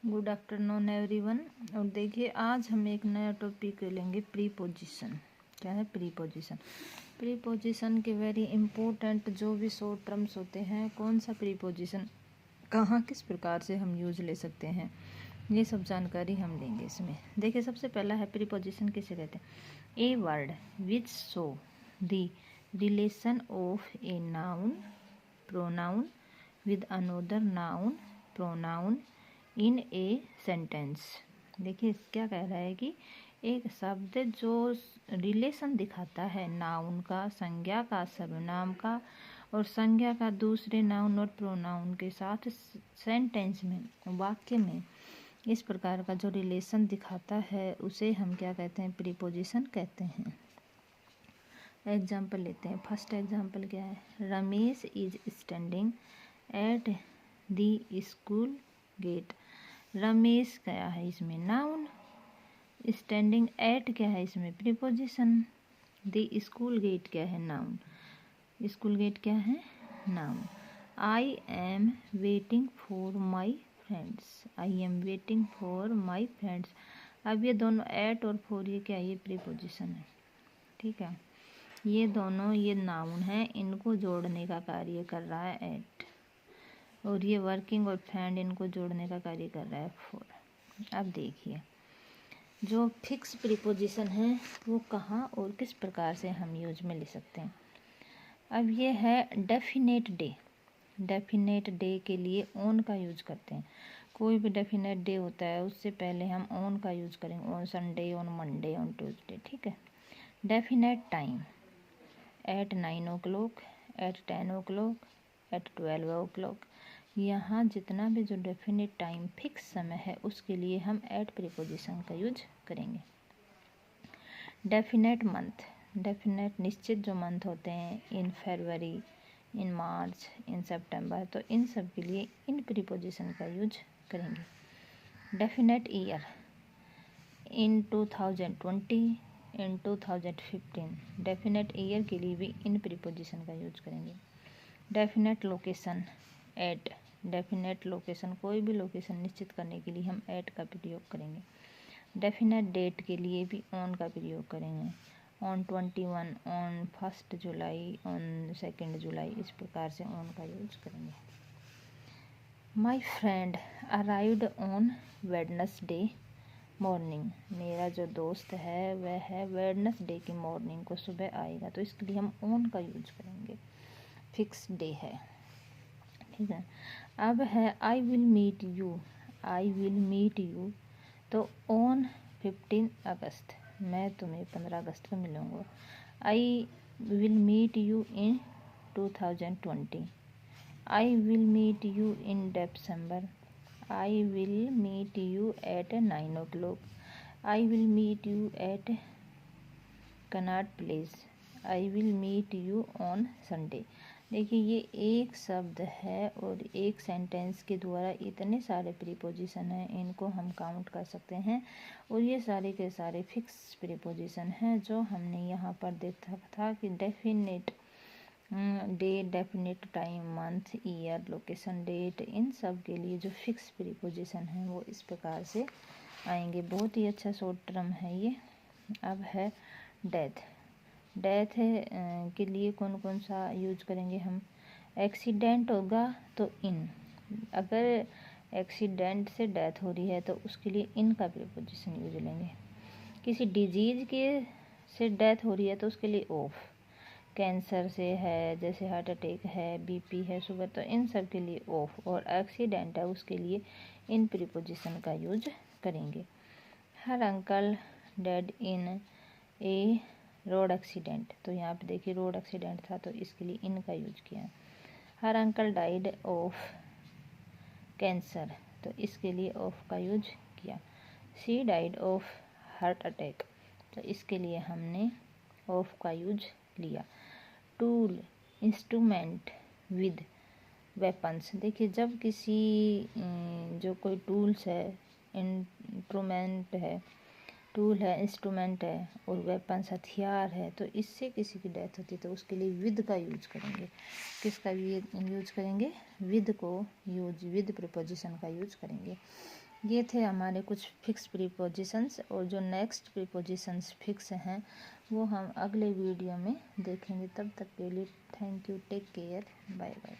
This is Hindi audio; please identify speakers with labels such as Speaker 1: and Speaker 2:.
Speaker 1: Good afternoon everyone. और देखिए आज हम एक नया टॉपिक लेंगे, प्रीपोजिशन। क्या है प्रीपोजिशन? प्रीपोजिशन के वेरी इम्पोर्टेंट जो भी शॉर्ट टर्म्स होते हैं, कौन सा प्रीपोजिशन कहाँ किस प्रकार से हम यूज ले सकते हैं, ये सब जानकारी हम लेंगे इसमें। देखिए सबसे पहला है प्रीपोजिशन किसे कहते हैं? A word which show the relation of a noun pronoun with another noun pronoun in a sentence. देखिए क्या कह रहा है कि एक शब्द जो रिलेशन दिखाता है नाउन का, संज्ञा का, सर्वनाम का और संज्ञा का दूसरे नाउन और प्रोनाउन के साथ सेंटेंस में, वाक्य में इस प्रकार का जो रिलेशन दिखाता है उसे हम क्या कहते हैं? प्रीपोजिशन कहते हैं। एग्जाम्पल लेते हैं। फर्स्ट एग्जाम्पल क्या है? Ramesh is standing at the school gate. Ramesh क्या है इसमें? नाउन। स्टैंडिंग एट क्या है इसमें? प्रीपोजिशन। द स्कूल गेट क्या है? नाउन। स्कूल गेट क्या है? Noun. I am waiting for my friends. I am waiting for my friends. अब ये दोनों एट और फॉर ये क्या है? ये प्रीपोजिशन है। ठीक है, ये दोनों ये नाउन है, इनको जोड़ने का कार्य कर रहा है एट, और ये वर्किंग और फ्रेंड इनको जोड़ने का कार्य कर रहा है फॉर। अब देखिए जो फिक्स प्रीपोजिशन है वो कहाँ और किस प्रकार से हम यूज में ले सकते हैं। अब ये है डेफिनेट डे। डेफिनेट डे के लिए ऑन का यूज करते हैं। कोई भी डेफिनेट डे होता है उससे पहले हम ऑन का यूज करेंगे। On Sunday, on Monday, on Tuesday. ठीक है। Definite time at 9 o'clock, at 10 o'clock, at 12 o'clock। यहाँ जितना भी जो डेफिनेट टाइम फिक्स समय है उसके लिए हम एट प्रीपोजिशन का यूज करेंगे। डेफिनेट मंथ, डेफिनेट निश्चित जो मंथ होते हैं, इन फरवरी, इन मार्च, इन सितंबर, तो इन सब के लिए इन प्रीपोजिशन का यूज करेंगे। Definite year in 2020, in 2015। Definite year के लिए भी इन प्रीपोजिशन का यूज करेंगे। Definite location eight. Definite location, कोई भी लोकेशन निश्चित करने के लिए हम एट का प्रयोग करेंगे। डेफिनेट डेट के लिए भी ऑन का प्रयोग करेंगे। ऑन 21, ऑन 1 जुलाई, ऑन 2 जुलाई, इस प्रकार से ऑन का यूज करेंगे। My friend arrived on Wednesday morning. मेरा जो दोस्त है वह है वेडनेसडे की मॉर्निंग को सुबह आएगा, तो इसके लिए हम ऑन का यूज करेंगे। फिक्स डे है। ठीक है। अब है I will meet you. I will meet you, तो ऑन 15 अगस्त, मैं तुम्हें 15 अगस्त को मिलूँगा। I will meet you in 2020। I will meet you in December. I will meet you at 9 o'clock। I will meet you at Connaught Place. I will meet you on Sunday. देखिए ये एक शब्द है और एक सेंटेंस के द्वारा इतने सारे प्रीपोजिशन हैं, इनको हम काउंट कर सकते हैं। और ये सारे के सारे फिक्स प्रीपोजिशन हैं जो हमने यहाँ पर देखा था कि definite day, definite time, month, year, location, date, इन सब के लिए जो फिक्स प्रीपोजिशन हैं वो इस प्रकार से आएंगे। बहुत ही अच्छा शॉर्ट टर्म है ये। अब है डेथ। डेथ के लिए कौन कौन सा यूज करेंगे हम? एक्सीडेंट होगा तो इन। अगर एक्सीडेंट से डेथ हो रही है तो उसके लिए इन का प्रीपोजिशन यूज लेंगे। किसी डिजीज के से डेथ हो रही है तो उसके लिए ऑफ। कैंसर से है, जैसे हार्ट अटैक है, बीपी है, शुगर, तो इन सब के लिए ऑफ। और एक्सीडेंट है उसके लिए इन प्रीपोजिशन का यूज करेंगे। हर अंकल डेड इन ए रोड एक्सीडेंट, तो यहाँ पे देखिए रोड एक्सीडेंट था तो इसके लिए इन का यूज किया। हर अंकल डाइड ऑफ कैंसर, तो इसके लिए ऑफ का यूज किया। She died of heart attack, तो इसके लिए हमने ऑफ का यूज लिया। Tool instrument with weapons. देखिए जब किसी जो कोई टूल्स है, इंस्ट्रूमेंट है, टूल है, इंस्ट्रूमेंट है और वेपन्स हथियार है, तो इससे किसी की डेथ होती है तो उसके लिए विद का यूज करेंगे। किसका यूज करेंगे? विद को विद प्रीपोजिशन का यूज करेंगे। ये थे हमारे कुछ फिक्स प्रीपोजिशंस, और जो नेक्स्ट प्रीपोजिशंस फिक्स हैं वो हम अगले वीडियो में देखेंगे। तब तक के लिए thank you, take care, bye bye.